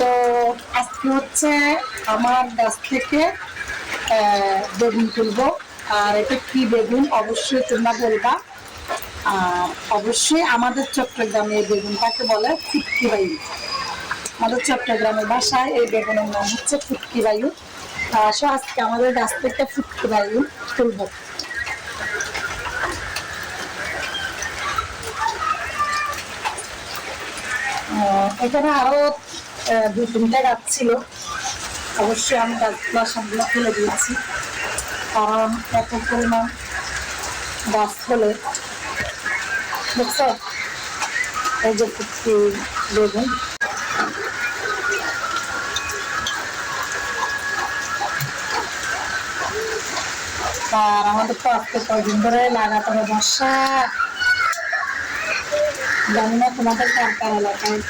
তো আজকে হচ্ছে আমার গাছ থেকে বেগুন তুলবো। আর এটা কি বেগুন অবশ্যই তোমরা বলবা। আর অবশ্যই আমাদের চট্টগ্রামে এই বেগুনটাকে বলে ফুটকি বায়ু। আমাদের চট্টগ্রামের ভাষায় এই বেগুনের নাম হচ্ছে ফুটকি বায়ু। আসো আজকে আমাদের গাছ থেকে ফুটকি বায়ু তুলবো। এখানে আরো 2-3টা গাছ ছিল, অবশ্যই আমি গাছগুলো সবগুলো ফেলে দিয়েছি, কারণ এত পরিমাণ গাছ হলে দেখছো এই যে ফুটকি বেগুন। আর আমাদের তো আজকে কয়দিন ধরে লাগাতার বর্ষা, জানি না তোমাদের কার কার এলাকায়